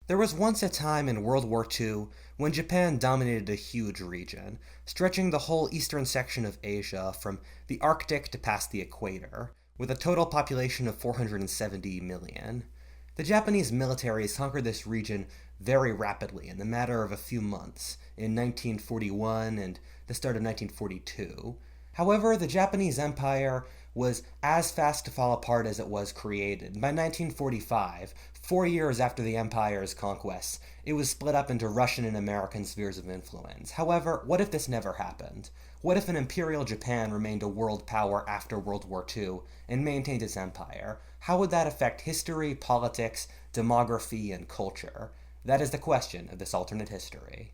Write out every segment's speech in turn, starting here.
There was once a time in World War II when Japan dominated a huge region, stretching the whole eastern section of Asia from the Arctic to past the equator, with a total population of 470 million. The Japanese military has conquered this region very rapidly in the matter of a few months, in 1941 and the start of 1942. However, the Japanese Empire was as fast to fall apart as it was created. By 1945, 4 years after the Empire's conquests, it was split up into Russian and American spheres of influence. However, what if this never happened? What if an imperial Japan remained a world power after World War II and maintained its empire? How would that affect history, politics, demography, and culture? That is the question of this alternate history.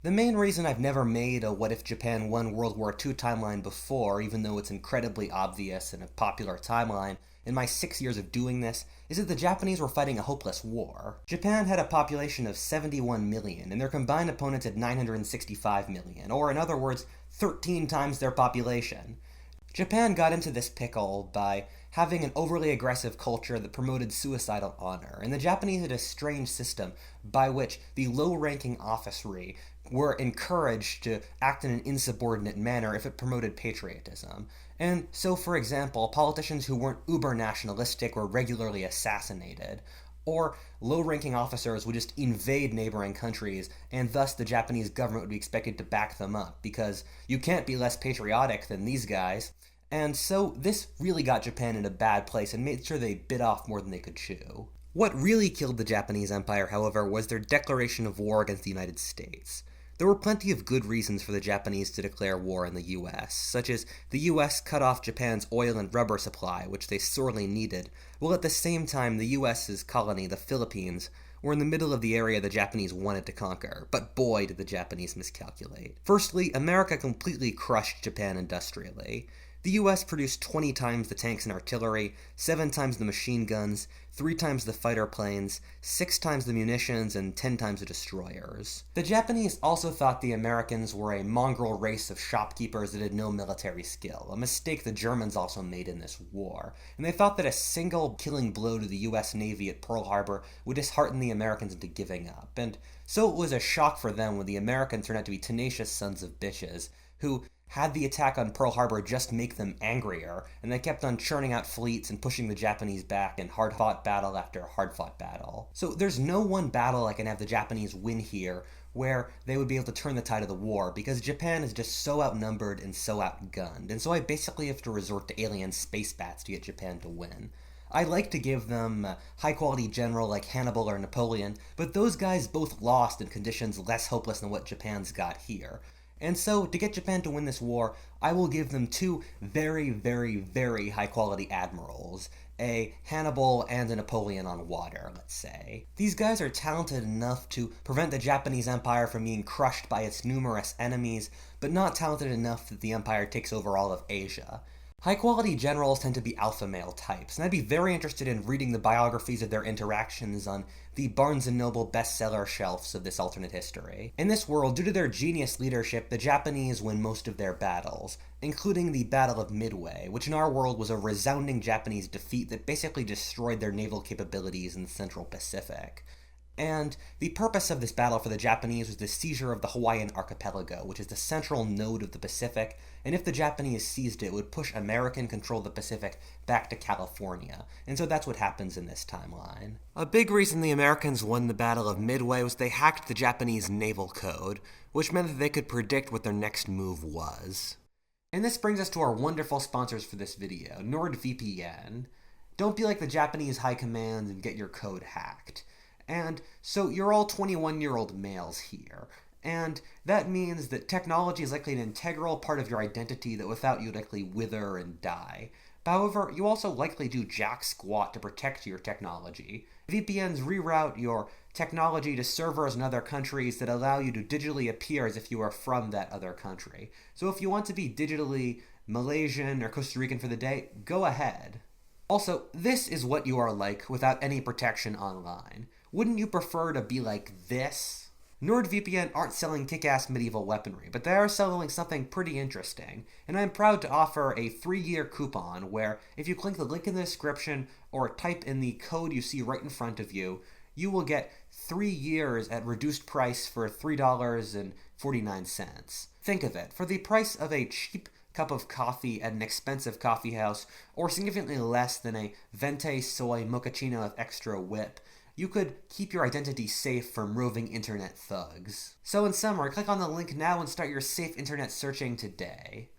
The main reason I've never made a What If Japan Won World War II timeline before, even though it's incredibly obvious and a popular timeline, in my 6 years of doing this, is that the Japanese were fighting a hopeless war. Japan had a population of 71 million, and their combined opponents had 965 million, or in other words, 13 times their population. Japan got into this pickle by having an overly aggressive culture that promoted suicidal honor, and the Japanese had a strange system by which the low-ranking officery were encouraged to act in an insubordinate manner if it promoted patriotism. And so, for example, politicians who weren't uber-nationalistic were regularly assassinated, or low-ranking officers would just invade neighboring countries, and thus the Japanese government would be expected to back them up, because you can't be less patriotic than these guys. And so this really got Japan in a bad place and made sure they bit off more than they could chew. What really killed the Japanese Empire, however, was their declaration of war against the United States. There were plenty of good reasons for the Japanese to declare war on the US, such as the US cut off Japan's oil and rubber supply, which they sorely needed, while at the same time the US's colony, the Philippines, were in the middle of the area the Japanese wanted to conquer, but boy did the Japanese miscalculate. Firstly, America completely crushed Japan industrially. The US produced 20 times the tanks and artillery, 7 times the machine guns, 3 times the fighter planes, 6 times the munitions, and 10 times the destroyers. The Japanese also thought the Americans were a mongrel race of shopkeepers that had no military skill, a mistake the Germans also made in this war, and they thought that a single killing blow to the US Navy at Pearl Harbor would dishearten the Americans into giving up, and so it was a shock for them when the Americans turned out to be tenacious sons of bitches, who had the attack on Pearl Harbor just make them angrier, and they kept on churning out fleets and pushing the Japanese back in hard-fought battle after hard-fought battle. So there's no one battle I can have the Japanese win here where they would be able to turn the tide of the war, because Japan is just so outnumbered and so outgunned, and so I basically have to resort to alien space bats to get Japan to win. I like to give them a high-quality general like Hannibal or Napoleon, but those guys both lost in conditions less hopeless than what Japan's got here. And so, to get Japan to win this war, I will give them 2 very, very, very high-quality admirals, a Hannibal and a Napoleon on water, let's say. These guys are talented enough to prevent the Japanese Empire from being crushed by its numerous enemies, but not talented enough that the Empire takes over all of Asia. High-quality generals tend to be alpha male types, and I'd be very interested in reading the biographies of their interactions on the Barnes & Noble bestseller shelves of this alternate history. In this world, due to their genius leadership, the Japanese win most of their battles, including the Battle of Midway, which in our world was a resounding Japanese defeat that basically destroyed their naval capabilities in the Central Pacific. And the purpose of this battle for the Japanese was the seizure of the Hawaiian archipelago, which is the central node of the Pacific, and if the Japanese seized it, it would push American control of the Pacific back to California, and so that's what happens in this timeline. A big reason the Americans won the Battle of Midway was they hacked the Japanese naval code, which meant that they could predict what their next move was. And this brings us to our wonderful sponsors for this video, NordVPN. Don't be like the Japanese high command and get your code hacked. And so you're all 21-year-old males here, and that means that technology is likely an integral part of your identity that without you likely wither and die. However, you also likely do jack squat to protect your technology. VPNs reroute your technology to servers in other countries that allow you to digitally appear as if you are from that other country. So if you want to be digitally Malaysian or Costa Rican for the day, go ahead. Also, this is what you are like without any protection online. Wouldn't you prefer to be like this? NordVPN aren't selling kick-ass medieval weaponry, but they are selling something pretty interesting, and I'm proud to offer a 3-year coupon where if you click the link in the description or type in the code you see right in front of you, you will get 3 years at reduced price for $3.49. Think of it, for the price of a cheap cup of coffee at an expensive coffee house, or significantly less than a venti soy mochaccino with extra whip, you could keep your identity safe from roving internet thugs. So in summary, click on the link now and start your safe internet searching today.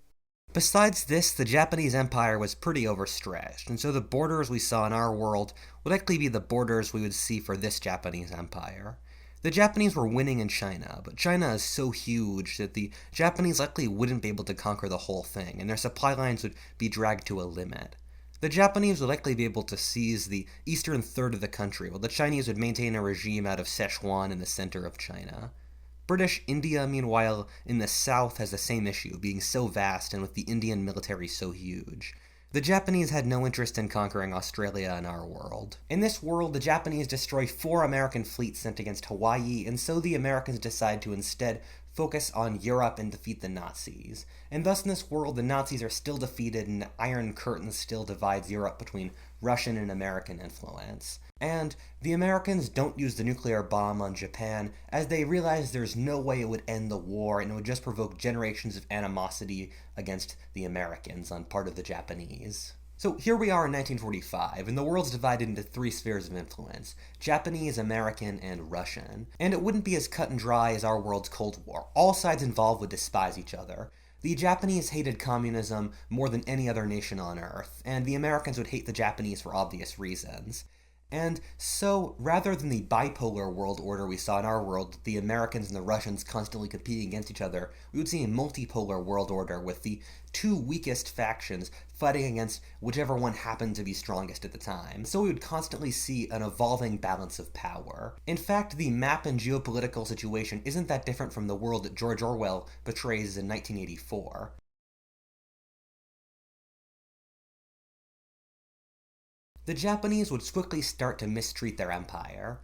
Besides this, the Japanese Empire was pretty overstretched, and so the borders we saw in our world would likely be the borders we would see for this Japanese Empire. The Japanese were winning in China, but China is so huge that the Japanese likely wouldn't be able to conquer the whole thing, and their supply lines would be dragged to a limit. The Japanese would likely be able to seize the eastern third of the country, while the Chinese would maintain a regime out of Sichuan in the center of China. British India, meanwhile, in the south has the same issue, being so vast and with the Indian military so huge. The Japanese had no interest in conquering Australia in our world. In this world, the Japanese destroy 4 American fleets sent against Hawaii, and so the Americans decide to instead focus on Europe and defeat the Nazis. And thus in this world, the Nazis are still defeated and the Iron Curtain still divides Europe between Russian and American influence. And the Americans don't use the nuclear bomb on Japan, as they realize there's no way it would end the war and it would just provoke generations of animosity against the Americans on part of the Japanese. So here we are in 1945, and the world's divided into 3 spheres of influence: Japanese, American, and Russian. And it wouldn't be as cut and dry as our world's Cold War. All sides involved would despise each other. The Japanese hated communism more than any other nation on Earth, and the Americans would hate the Japanese for obvious reasons. And so, rather than the bipolar world order we saw in our world, the Americans and the Russians constantly competing against each other, we would see a multipolar world order with the 2 weakest factions fighting against whichever one happened to be strongest at the time. So we would constantly see an evolving balance of power. In fact, the map and geopolitical situation isn't that different from the world that George Orwell portrays in 1984. The Japanese would quickly start to mistreat their empire.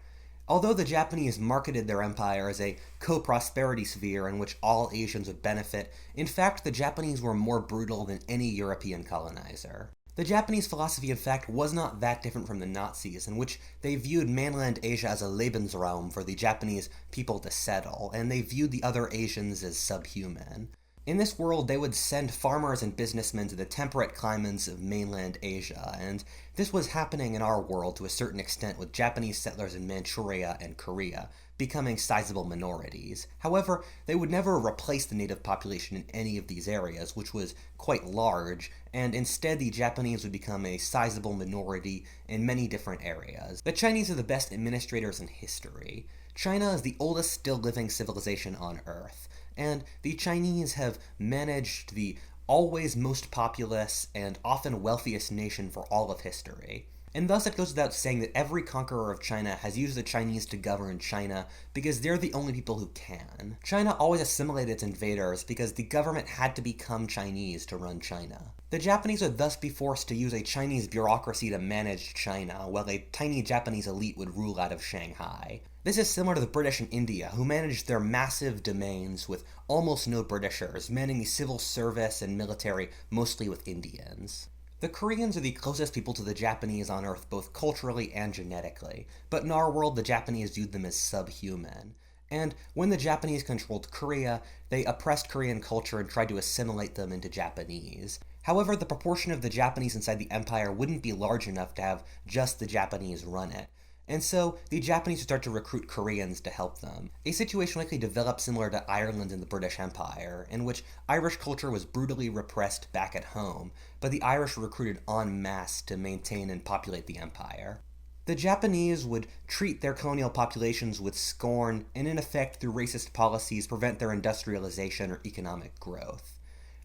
Although the Japanese marketed their empire as a co-prosperity sphere in which all Asians would benefit, in fact the Japanese were more brutal than any European colonizer. The Japanese philosophy, in fact, was not that different from the Nazis, in which they viewed mainland Asia as a Lebensraum for the Japanese people to settle, and they viewed the other Asians as subhuman. In this world, they would send farmers and businessmen to the temperate climates of mainland Asia, and this was happening in our world to a certain extent with Japanese settlers in Manchuria and Korea becoming sizable minorities. However, they would never replace the native population in any of these areas, which was quite large, and instead the Japanese would become a sizable minority in many different areas. The Chinese are the best administrators in history. China is the oldest still living civilization on Earth, and the Chinese have managed the always most populous and often wealthiest nation for all of history. And thus it goes without saying that every conqueror of China has used the Chinese to govern China because they're the only people who can. China always assimilated its invaders because the government had to become Chinese to run China. The Japanese would thus be forced to use a Chinese bureaucracy to manage China, while a tiny Japanese elite would rule out of Shanghai. This is similar to the British in India, who managed their massive domains with almost no Britishers, manning the civil service and military mostly with Indians. The Koreans are the closest people to the Japanese on Earth both culturally and genetically, but in our world the Japanese viewed them as subhuman. And when the Japanese controlled Korea, they oppressed Korean culture and tried to assimilate them into Japanese. However, the proportion of the Japanese inside the empire wouldn't be large enough to have just the Japanese run it. And so, the Japanese would start to recruit Koreans to help them. A situation likely developed similar to Ireland in the British Empire, in which Irish culture was brutally repressed back at home, but the Irish were recruited en masse to maintain and populate the empire. The Japanese would treat their colonial populations with scorn, and in effect, through racist policies, prevent their industrialization or economic growth.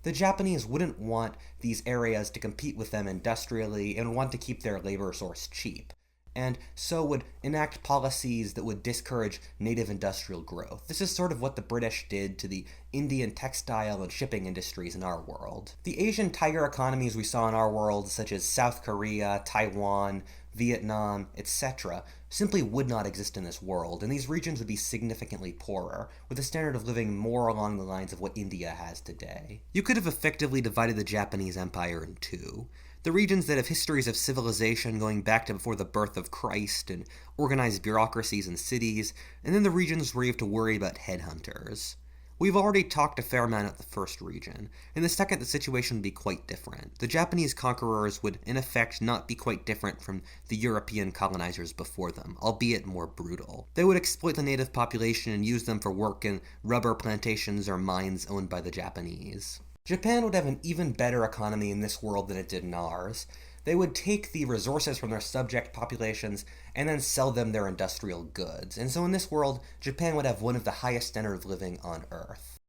The Japanese wouldn't want these areas to compete with them industrially and want to keep their labor source cheap, and so would enact policies that would discourage native industrial growth. This is sort of what the British did to the Indian textile and shipping industries in our world. The Asian tiger economies we saw in our world, such as South Korea, Taiwan, Vietnam, etc., simply would not exist in this world, and these regions would be significantly poorer, with a standard of living more along the lines of what India has today. You could have effectively divided the Japanese Empire in two. The regions that have histories of civilization going back to before the birth of Christ and organized bureaucracies and cities, and then the regions where you have to worry about headhunters. We've already talked a fair amount about the first region. In the second, the situation would be quite different. The Japanese conquerors would, in effect, not be quite different from the European colonizers before them, albeit more brutal. They would exploit the native population and use them for work in rubber plantations or mines owned by the Japanese. Japan would have an even better economy in this world than it did in ours. They would take the resources from their subject populations and then sell them their industrial goods. And so in this world, Japan would have one of the highest standard of living on Earth.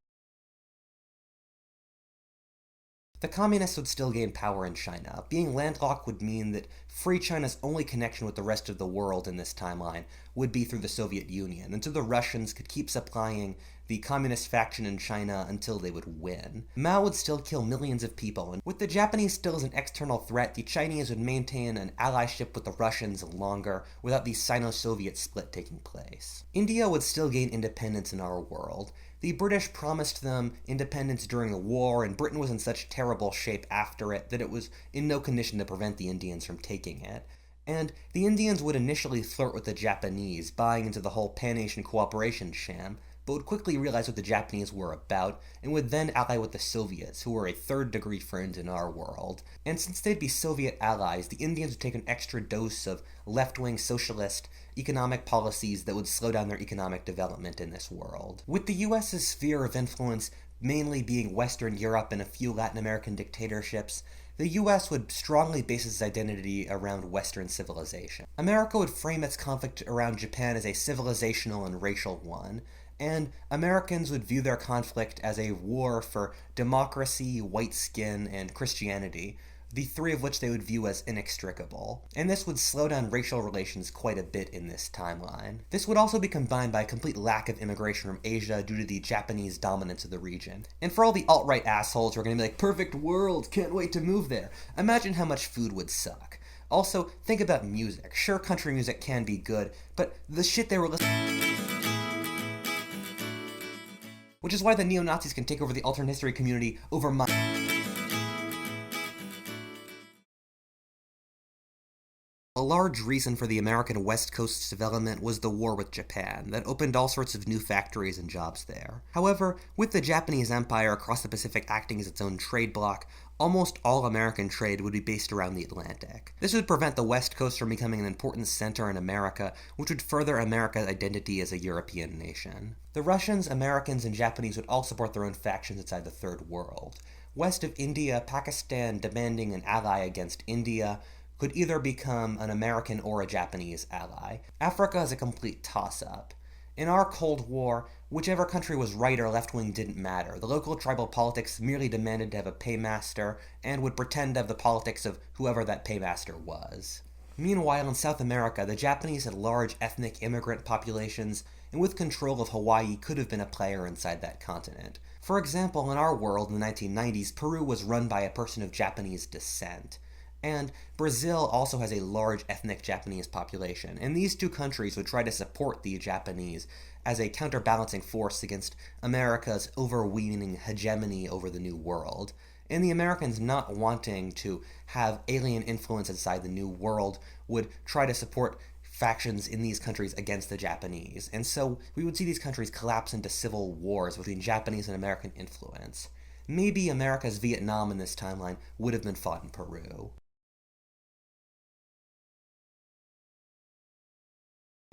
The communists would still gain power in China. Being landlocked would mean that Free China's only connection with the rest of the world in this timeline would be through the Soviet Union, and so the Russians could keep supplying the communist faction in China until they would win. Mao would still kill millions of people, and with the Japanese still as an external threat, the Chinese would maintain an allyship with the Russians longer without the Sino-Soviet split taking place. India would still gain independence in our world. The British promised them independence during the war, and Britain was in such terrible shape after it that it was in no condition to prevent the Indians from taking it. And the Indians would initially flirt with the Japanese, buying into the whole Pan-Asian cooperation sham, but would quickly realize what the Japanese were about, and would then ally with the Soviets, who were a third-degree friend in our world. And since they'd be Soviet allies, the Indians would take an extra dose of left-wing socialist economic policies that would slow down their economic development in this world. With the US's sphere of influence mainly being Western Europe and a few Latin American dictatorships, the US would strongly base its identity around Western civilization. America would frame its conflict around Japan as a civilizational and racial one, and Americans would view their conflict as a war for democracy, white skin, and Christianity, the three of which they would view as inextricable. And this would slow down racial relations quite a bit in this timeline. This would also be combined by a complete lack of immigration from Asia due to the Japanese dominance of the region. And for all the alt-right assholes who are going to be like, perfect world, can't wait to move there, imagine how much food would suck. Also, think about music. Sure, country music can be good, but the shit they were listening... Which is why the neo-Nazis can take over the alternate history community over my... A large reason for the American West Coast's development was the war with Japan, that opened all sorts of new factories and jobs there. However, with the Japanese Empire across the Pacific acting as its own trade bloc, almost all American trade would be based around the Atlantic. This would prevent the West Coast from becoming an important center in America, which would further America's identity as a European nation. The Russians, Americans, and Japanese would all support their own factions inside the Third World. West of India, Pakistan demanding an ally against India could either become an American or a Japanese ally. Africa is a complete toss-up. In our Cold War, whichever country was right or left-wing didn't matter. The local tribal politics merely demanded to have a paymaster, and would pretend to have the politics of whoever that paymaster was. Meanwhile, in South America, the Japanese had large ethnic immigrant populations, and with control of Hawaii could have been a player inside that continent. For example, in our world in the 1990s, Peru was run by a person of Japanese descent. And Brazil also has a large ethnic Japanese population, and these two countries would try to support the Japanese as a counterbalancing force against America's overweening hegemony over the New World. And the Americans, not wanting to have alien influence inside the New World, would try to support factions in these countries against the Japanese. And so we would see these countries collapse into civil wars between Japanese and American influence. Maybe America's Vietnam in this timeline would have been fought in Peru.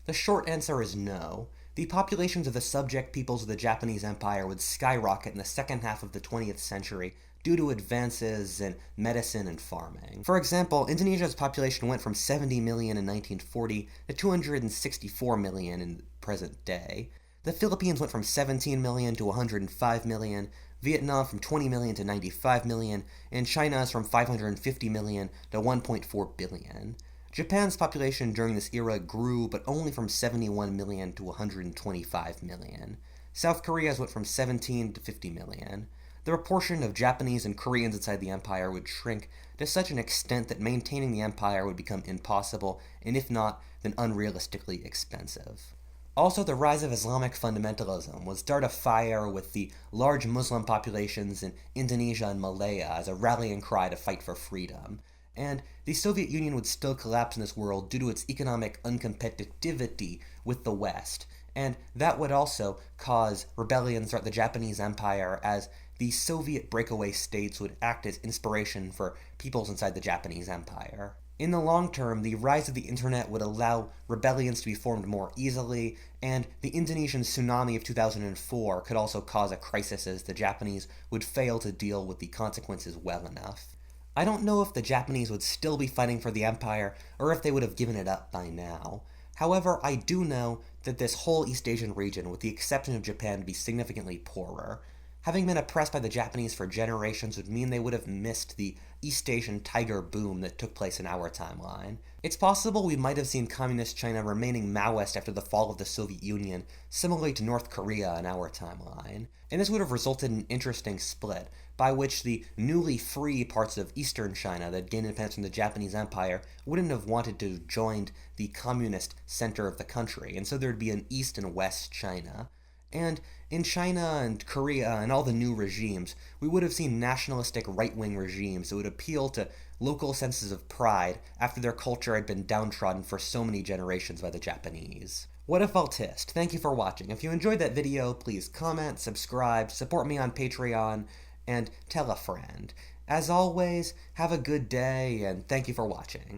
The short answer is no. The populations of the subject peoples of the Japanese Empire would skyrocket in the second half of the 20th century due to advances in medicine and farming. For example, Indonesia's population went from 70 million in 1940 to 264 million in the present day. The Philippines went from 17 million to 105 million, Vietnam from 20 million to 95 million, and China is from 550 million to 1.4 billion. Japan's population during this era grew, but only from 71 million to 125 million. South Korea's went from 17 to 50 million. the proportion of Japanese and Koreans inside the empire would shrink to such an extent that maintaining the empire would become impossible, and if not, then unrealistically expensive. Also, the rise of Islamic fundamentalism would start a fire with the large Muslim populations in Indonesia and Malaya as a rallying cry to fight for freedom. And the Soviet Union would still collapse in this world due to its economic uncompetitivity with the West. And that would also cause rebellions throughout the Japanese Empire, as the Soviet breakaway states would act as inspiration for peoples inside the Japanese Empire. In the long term, the rise of the internet would allow rebellions to be formed more easily, and the Indonesian tsunami of 2004 could also cause a crisis as the Japanese would fail to deal with the consequences well enough. I don't know if the Japanese would still be fighting for the empire, or if they would have given it up by now. However, I do know that this whole East Asian region, with the exception of Japan, would be significantly poorer. Having been oppressed by the Japanese for generations would mean they would have missed the East Asian tiger boom that took place in our timeline. It's possible we might have seen communist China remaining Maoist after the fall of the Soviet Union, similarly to North Korea in our timeline. And this would have resulted in an interesting split, by which the newly free parts of eastern China that gained independence from the Japanese Empire wouldn't have wanted to join the communist center of the country, and so there'd be an East and West China. And in China and Korea and all the new regimes, we would have seen nationalistic right-wing regimes that would appeal to local senses of pride after their culture had been downtrodden for so many generations by the Japanese. Whatifalthist, thank you for watching. If you enjoyed that video, please comment, subscribe, support me on Patreon, and tell a friend. As always, have a good day, and thank you for watching.